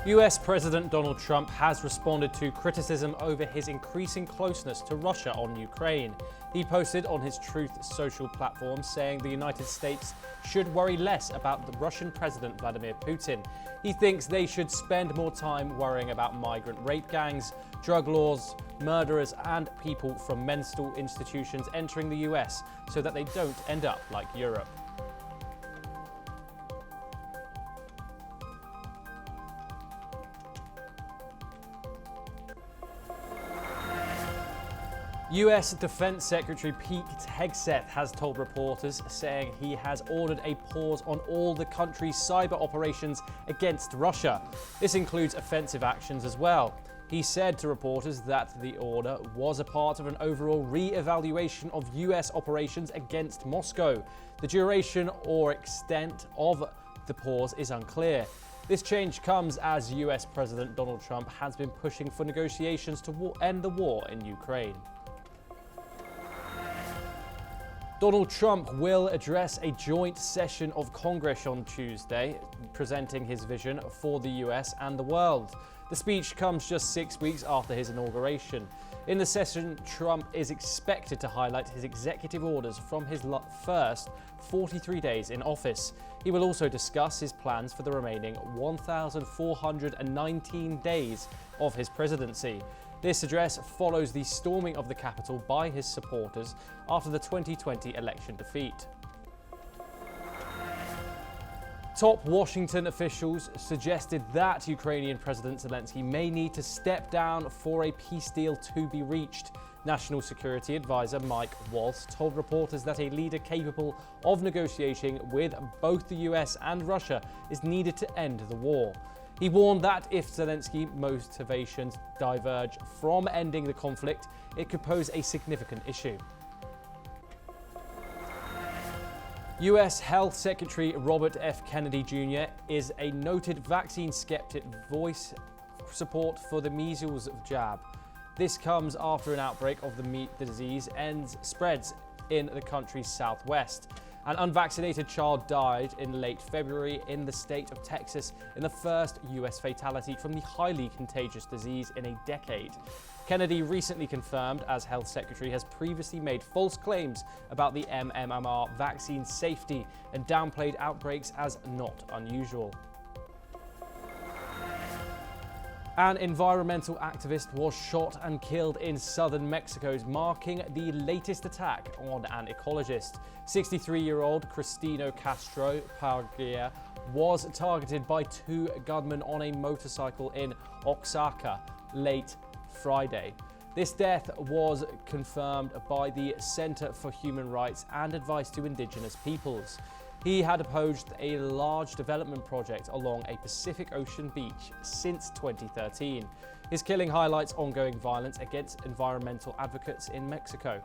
US President Donald Trump has responded to criticism over his increasing closeness to Russia on Ukraine. He posted on his Truth social platform saying the United States should worry less about the Russian President Vladimir Putin. He thinks they should spend more time worrying about migrant rape gangs, drug laws, murderers, and people from mental institutions entering the US so that they don't end up like Europe. US Defense Secretary Pete Hegseth has told reporters, saying he has ordered a pause on all the country's cyber operations against Russia. This includes offensive actions as well. He said to reporters that the order was a part of an overall re-evaluation of US operations against Moscow. The duration or extent of the pause is unclear. This change comes as US President Donald Trump has been pushing for negotiations to end the war in Ukraine. Donald Trump will address a joint session of Congress on Tuesday, presenting his vision for the US and the world. The speech comes just 6 weeks after his inauguration. In the session, Trump is expected to highlight his executive orders from his first 43 days in office. He will also discuss his plans for the remaining 1,419 days of his presidency. This address follows the storming of the Capitol by his supporters after the 2020 election defeat. Top Washington officials suggested that Ukrainian President Zelensky may need to step down for a peace deal to be reached. National Security Advisor Mike Waltz told reporters that a leader capable of negotiating with both the US and Russia is needed to end the war. He warned that if Zelensky's motivations diverge from ending the conflict, it could pose a significant issue. US Health Secretary Robert F. Kennedy Jr. is a noted vaccine skeptic, voice support for the measles jab. This comes after an outbreak of the disease spreads in the country's southwest. An unvaccinated child died in late February in the state of Texas in the first US fatality from the highly contagious disease in a decade. Kennedy recently confirmed, as health secretary, has previously made false claims about the MMR vaccine safety and downplayed outbreaks as not unusual. An environmental activist was shot and killed in southern Mexico, marking the latest attack on an ecologist. 63-year-old Cristino Castro Parguia was targeted by two gunmen on a motorcycle in Oaxaca late Friday. This death was confirmed by the Center for Human Rights and Advice to Indigenous Peoples. He had opposed a large development project along a Pacific Ocean beach since 2013. His killing highlights ongoing violence against environmental advocates in Mexico.